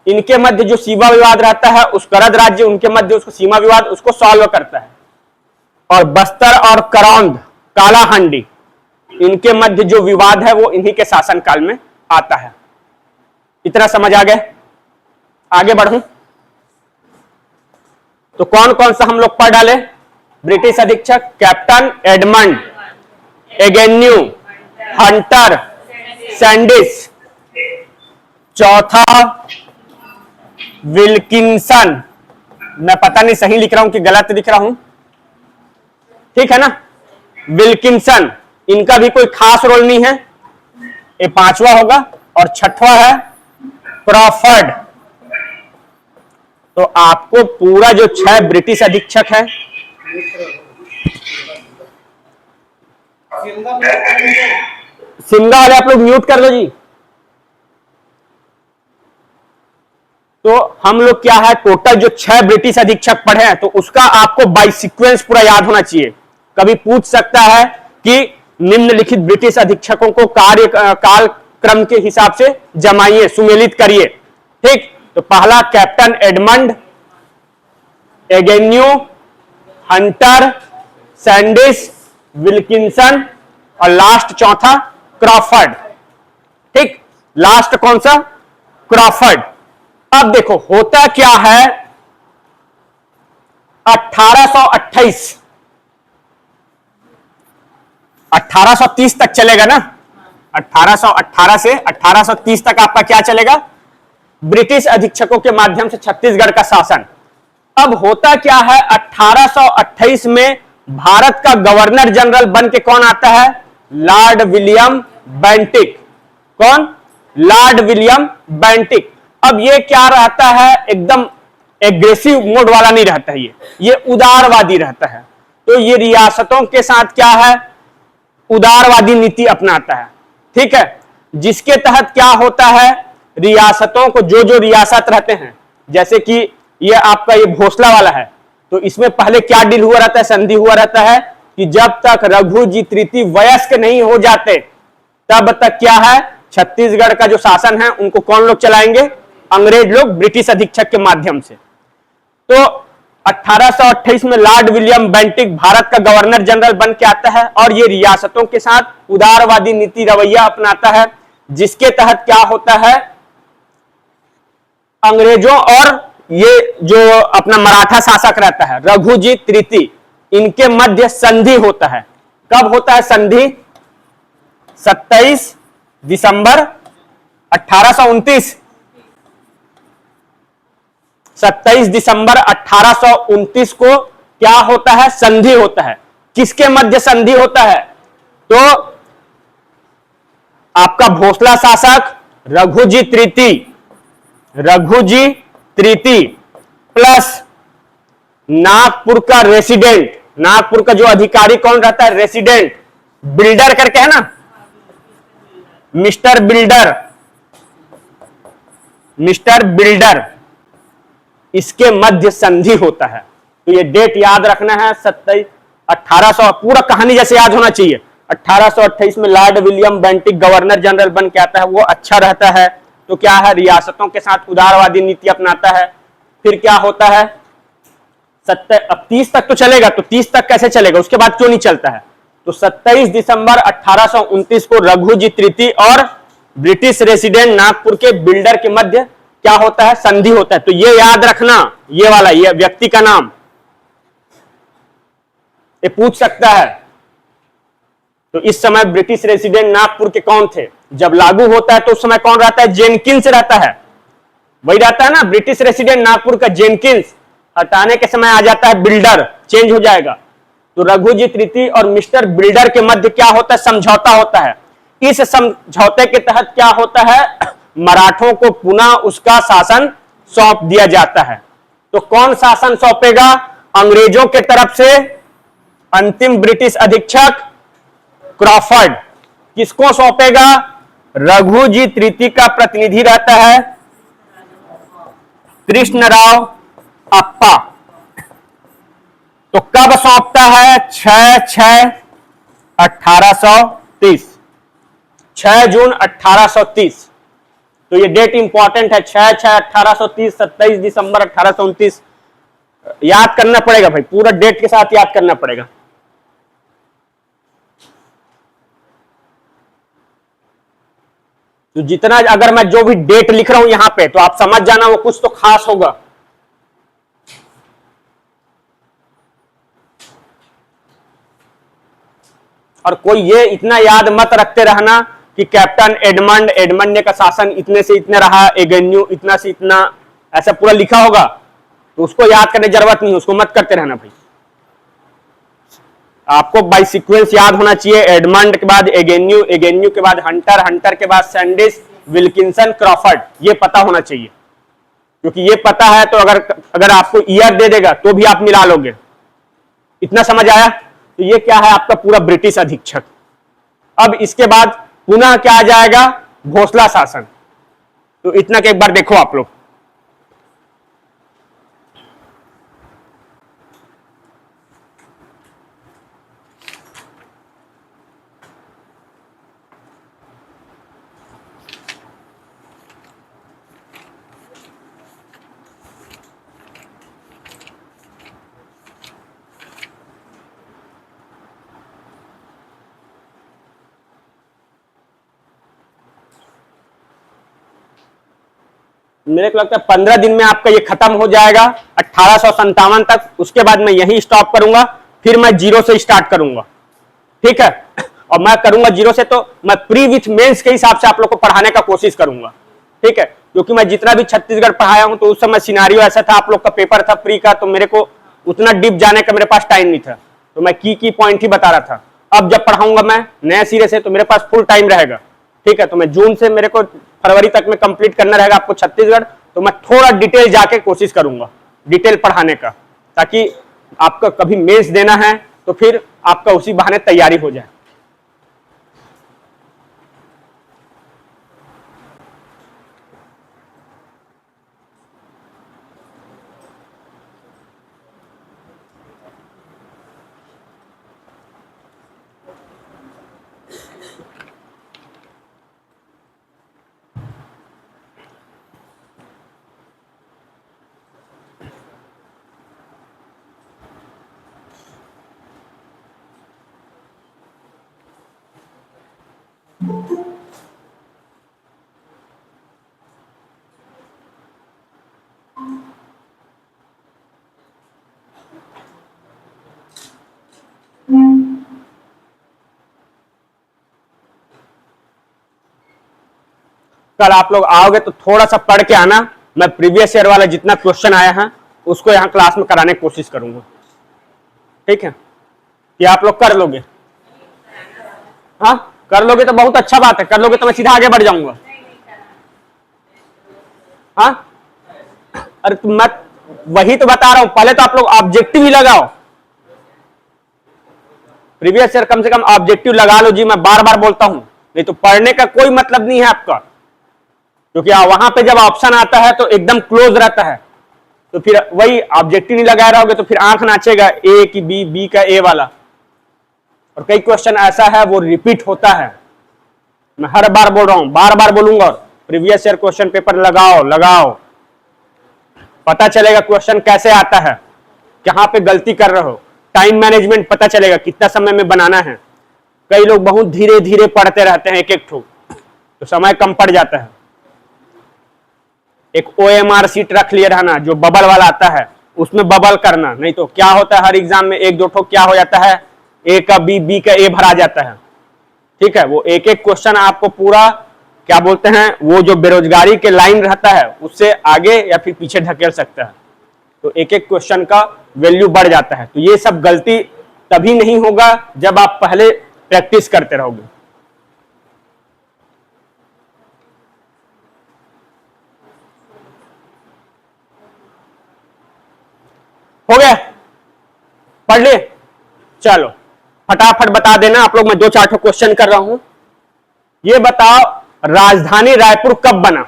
इनके मध्य जो सीमा विवाद रहता है, उस करद राज्य उनके मध्य उसको सीमा विवाद उसको सॉल्व करता है। और बस्तर और करौंद, कालाहांडी, इनके मध्य जो विवाद है वो इन्हीं के शासनकाल में आता है। इतना समझ आ गया? आगे बढ़ूं तो कौन कौन सा हम लोग पढ़ डाले, ब्रिटिश अधीक्षक captain Edmund, Agnew, Hunter, Sandis, चौथा विल्किंसन, मैं पता नहीं सही लिख रहा हूं कि गलत लिख रहा हूं, ठीक है ना, विल्किंसन, इनका भी कोई खास रोल नहीं है, ये पांचवा होगा। और छठवा है क्रॉफर्ड। तो आपको पूरा जो 6 ब्रिटिश अधीक्षक है, सिंगा वाले आप लोग म्यूट कर लो जी। तो हम लोग क्या है, टोटल जो 6 ब्रिटिश अधीक्षक पढ़े हैं, तो उसका आपको बाय सीक्वेंस पूरा याद होना चाहिए। कभी पूछ सकता है कि निम्नलिखित ब्रिटिश अधीक्षकों को काल क्रम के हिसाब से जमाइए, सुमेलित करिए, ठीक। तो पहला captain Edmund, Agnew, Hunter, Sandys, Wilkinson और लास्ट चौथा क्रॉफर्ड, ठीक। लास्ट कौन सा, क्रॉफर्ड। अब देखो होता क्या है, 1828 1830 तक चलेगा ना, 1818 से 1830 तक आपका क्या चलेगा, ब्रिटिश अधीक्षकों के माध्यम से छत्तीसगढ़ का शासन। अब होता क्या है, 1828 में भारत का गवर्नर जनरल बन के कौन आता है, लॉर्ड विलियम बेंटिक। कौन, लॉर्ड विलियम बेंटिक। अब ये क्या रहता है, एकदम एग्रेसिव मोड वाला नहीं रहता है, ये उदारवादी रहता है। तो ये रियासतों के साथ क्या है, उदारवादी नीति अपनाता है, ठीक है। जिसके तहत क्या होता है, रियासतों को जो जो रियासत रहते हैं, जैसे कि ये आपका ये भोसला वाला है, तो इसमें पहले क्या डील हुआ रहता है, संधि हुआ रहता है कि जब तक रघुजी तृतीय वयस्क नहीं हो जाते तब तक क्या है, छत्तीसगढ़ का जो शासन है उनको कौन लोग चलाएंगे, अंग्रेज लोग, ब्रिटिश अधीक्षक के माध्यम से। तो 1828 में लॉर्ड विलियम बेंटिक भारत का गवर्नर जनरल बन के आता है और ये रियासतों के साथ उदारवादी नीति रवैया अपनाता है, जिसके तहत क्या होता है, अंग्रेजों और ये जो अपना मराठा शासक रहता है रघुजी तृतीय, इनके मध्य संधि होता है। कब होता है संधि? 27 दिसंबर 1829। 27 दिसंबर 1829 को क्या होता है? संधि होता है। किसके मध्य संधि होता है? तो आपका भोसला शासक रघुजी तृतीय प्लस नागपुर का रेसिडेंट, नागपुर का जो अधिकारी कौन रहता है? रेसिडेंट बिल्डर करके है ना, मिस्टर बिल्डर, इसके मध्य संधि होता है। तो ये डेट याद रखना है। 27 1800, पूरा कहानी जैसे याद होना चाहिए। 1828 में Lord William Bentinck governor general बन के आता है, वो अच्छा रहता है। तो क्या है, रियासतों के साथ उदारवादी नीति अपनाता है। फिर क्या होता है, 30 तक तो चलेगा, तो 30 तक कैसे चलेगा, उसके बाद क्यों नहीं चलता है? तो 27 दिसंबर 1829 को रघुजी तृतीय और ब्रिटिश रेसिडेंट नागपुर के बिल्डर के मध्य क्या होता है? संधि होता है। तो ये याद रखना, ये वाला, ये व्यक्ति का नाम ये पूछ सकता है। तो इस समय ब्रिटिश रेसिडेंट नागपुर के कौन थे? जब लागू होता है तो उस समय कौन रहता है? जेनकिंस रहता है, वही रहता है ना ब्रिटिश रेसिडेंट नागपुर का जेनकिंस। हटाने के समय आ जाता है बिल्डर, चेंज हो जाएगा। तो रघुजी तृतीय और मिस्टर बिल्डर के मध्य क्या होता है? समझौता होता है। इस समझौते के तहत क्या होता है? मराठों को पुनः उसका शासन सौंप दिया जाता है। तो कौन शासन सौंपेगा? अंग्रेजों के तरफ से अंतिम ब्रिटिश अधीक्षक क्रॉफर्ड। किसको सौंपेगा? रघुजी तृतीय का प्रतिनिधि रहता है कृष्णराव अप्पा। तो कब सौंपता है? 6/6/1830, 6 जून 1830। तो ये डेट इंपॉर्टेंट है, 6/6/1830, 27 दिसंबर 1829। याद करना पड़ेगा भाई, पूरा डेट के साथ याद करना पड़ेगा। तो जितना, अगर मैं जो भी डेट लिख रहा हूं यहां पे, तो आप समझ जाना वो कुछ तो खास होगा। और कोई ये इतना याद मत रखते रहना कि कैप्टन एडमंड ने का शासन इतने से इतने रहा, एगेन्यू इतना से इतना, ऐसा पूरा लिखा होगा, तो उसको याद करने की जरूरत नहीं, उसको मत करते रहना भाई। आपको बाई सीक्वेंस याद होना चाहिए। एडमंड के बाद एगेन्यू के बाद हंटर के बाद सैंडिस, विल्किंसन, क्रॉफर्ड, ये पता होना चाहिए। क्योंकि ये पता है तो अगर आपको ईयर दे देगा तो भी आप मिला लोगे। इतना समझ आया? तो ये क्या है, आपका पूरा ब्रिटिश अधीक्षक। अब इसके बाद पुनः क्या आ जाएगा? भोसला शासन। तो इतना के एक बार देखो आप लोग। मेरे को लगता है 15 दिन में आपका ये खत्म हो जाएगा, 1857 तक। उसके बाद मैं यही स्टॉप करूंगा, फिर मैं जीरो से स्टार्ट करूंगा, ठीक है? और मैं करूंगा जीरो से, तो मैं प्री विथ मेंस के हिसाब से आप लोग को पढ़ाने का कोशिश करूंगा, ठीक है? क्योंकि मैं जितना भी छत्तीसगढ़ पढ़ाया हूं, तो उस समय सिनारियो ऐसा था, आप लोग का पेपर था प्री का, तो मेरे को उतना डीप जाने का मेरे पास टाइम नहीं था, तो मैं की पॉइंट ही बता रहा था। अब जब पढ़ाऊंगा मैं नए सिरे से, तो मेरे पास फुल टाइम रहेगा, ठीक है? तो मैं जून से, मेरे को फरवरी तक में कंप्लीट करना रहेगा आपको छत्तीसगढ़, तो मैं थोड़ा डिटेल जाके कोशिश करूंगा डिटेल पढ़ाने का, ताकि आपका कभी मेंस देना है तो फिर आपका उसी बहाने तैयारी हो जाए। कल आप लोग आओगे तो थोड़ा सा पढ़ के आना। मैं प्रीवियस ईयर वाला जितना क्वेश्चन आया है उसको यहाँ क्लास में कराने की कोशिश करूंगा, ठीक है? ये आप लोग कर लोगे? हाँ, कर लोगे तो बहुत अच्छा बात है। कर लोगे तो मैं सीधा आगे बढ़ जाऊंगा। हाँ, अरे तुम मैं वही तो बता रहा हूं, पहले तो आप लोग ऑब्जेक्टिव ही लगाओ। प्रीवियस ईयर कम से कम ऑब्जेक्टिव लगा लो जी। मैं बार बार बोलता हूं, नहीं तो पढ़ने का कोई मतलब नहीं है आपका, क्योंकि वहां पे जब ऑप्शन आता है तो एकदम क्लोज रहता है, तो फिर वही ऑब्जेक्टिव नहीं लगा रहोगे तो फिर आंख नाचेगा ए की बी, बी का ए वाला। और कई क्वेश्चन ऐसा है वो रिपीट होता है। मैं हर बार बोल रहा हूं, बार बार बोलूंगा। प्रीवियस ईयर क्वेश्चन पेपर लगाओ लगाओ, पता चलेगा क्वेश्चन कैसे आता है, कहां पे गलती कर रहे हो। टाइम मैनेजमेंट पता चलेगा कितना समय में बनाना है। कई लोग बहुत धीरे धीरे पढ़ते रहते हैं एक एक ठो, तो समय कम पड़ जाता है। एक OMR सीट रख लिए रहना, जो बबल वाला आता है उसमें बबल करना, नहीं तो क्या होता है हर एग्जाम में एक दो ठो क्या हो जाता है, ए का बी, बी का ए भरा जाता है, ठीक है? वो एक एक क्वेश्चन आपको पूरा क्या बोलते हैं, वो जो बेरोजगारी के लाइन रहता है उससे आगे या फिर पीछे ढकेल सकता है। तो एक एक क्वेश्चन का वैल्यू बढ़ जाता है। तो ये सब गलती तभी नहीं होगा जब आप पहले प्रैक्टिस करते रहोगे। हो गया? पढ़ लिए? चलो फटाफट बता देना आप लोग। मैं दो चार क्वेश्चन कर रहा हूं। ये बताओ राजधानी रायपुर कब बना?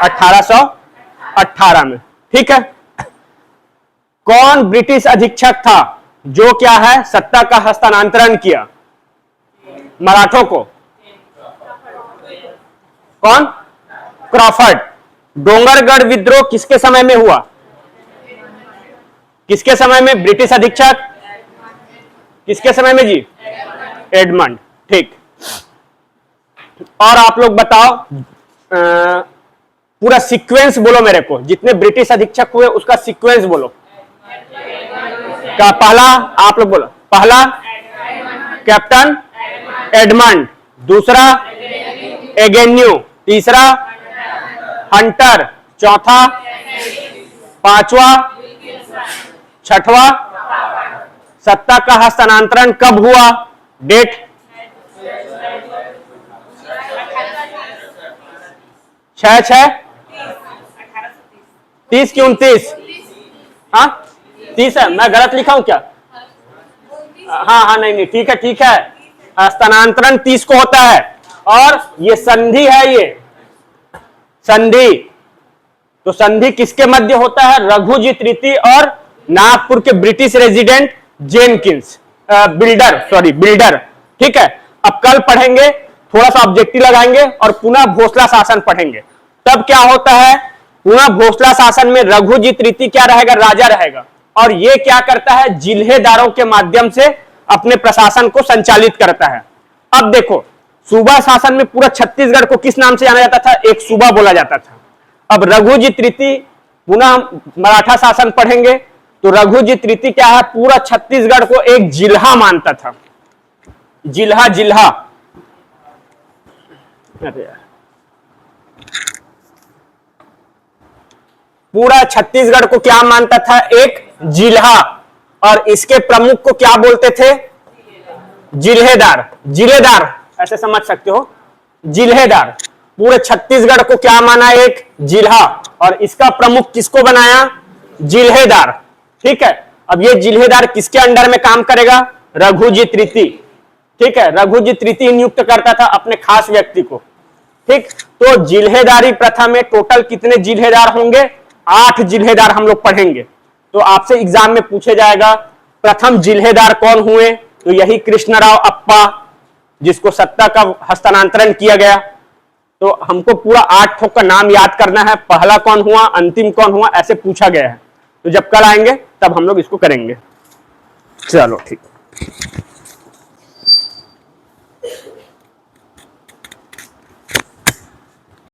1818 में, ठीक है? कौन ब्रिटिश अधीक्षक था जो क्या है सत्ता का हस्तांतरण किया मराठों को? कौन? क्रॉफर्ड। डोंगरगढ़ विद्रोह किसके समय में हुआ? किसके समय में? ब्रिटिश अधीक्षक किसके समय में जी? एडमंड, ठीक। और आप लोग बताओ पूरा सीक्वेंस बोलो मेरे को, जितने ब्रिटिश अधीक्षक हुए उसका सीक्वेंस बोलो। क्या पहला? आप लोग बोलो। पहला कैप्टन एडमंड, दूसरा एगेन्यू, तीसरा हंटर, चौथा, पांचवा, छठवा। सत्ता का हस्तांतरण कब हुआ? डेट? 30 की 29? हाँ 30 है। मैं गलत लिखा हूं क्या? हाँ हाँ, नहीं नहीं, ठीक है ठीक है। हस्तांतरण 30 को होता है। और ये संधि है, ये संधि। तो संधि किसके मध्य होता है? रघुजीत रीति और नागपुर के ब्रिटिश रेजिडेंट जेनकिंस, बिल्डर, ठीक है? अब कल पढ़ेंगे, थोड़ा सा ऑब्जेक्टिव लगाएंगे और पुनः भोसला शासन पढ़ेंगे। तब क्या होता है, पुनः भोसला शासन में रघुजीत रीति क्या रहेगा? राजा रहेगा। और ये क्या करता है? जिल्हेदारों के माध्यम से अपने प्रशासन को संचालित करता है। अब देखो, सूबा शासन में पूरा छत्तीसगढ़ को किस नाम से जाना जाता था? एक सूबा बोला जाता था। अब रघुजीत रीति, पुनः मराठा शासन पढ़ेंगे तो रघुजीत रीति क्या है? पूरा छत्तीसगढ़ को एक जिल्हा मानता था। जिल्हा। अरे यार, पूरा छत्तीसगढ़ को क्या मानता था? एक जिल्हा। और इसके प्रमुख को क्या बोलते थे? जिलेदार, ऐसे समझ सकते हो, जिल्हेदार। पूरे छत्तीसगढ़ को क्या माना? एक जिल्हा। और इसका प्रमुख किसको बनाया? जिल्हेदार, ठीक है? अब ये जिल्हेदार किसके अंडर में काम करेगा? रघुजीत रीति, ठीक है? रघुजीत रीति नियुक्त करता था अपने खास व्यक्ति को, ठीक? तो जिल्हेदारी प्रथा में टोटल कितने जिल्हेदार होंगे? 8 जिल्हेदार हम लोग पढ़ेंगे। तो आपसे एग्जाम में पूछे जाएगा प्रथम जिल्हेदार कौन हुए? तो यही कृष्णराव अप्पा, जिसको सत्ता का हस्तांतरण किया गया। तो हमको पूरा 8 ठोक का नाम याद करना है, पहला कौन हुआ, अंतिम कौन हुआ, ऐसे पूछा गया है। तो जब कल आएंगे तब हम लोग इसको करेंगे। चलो ठीक।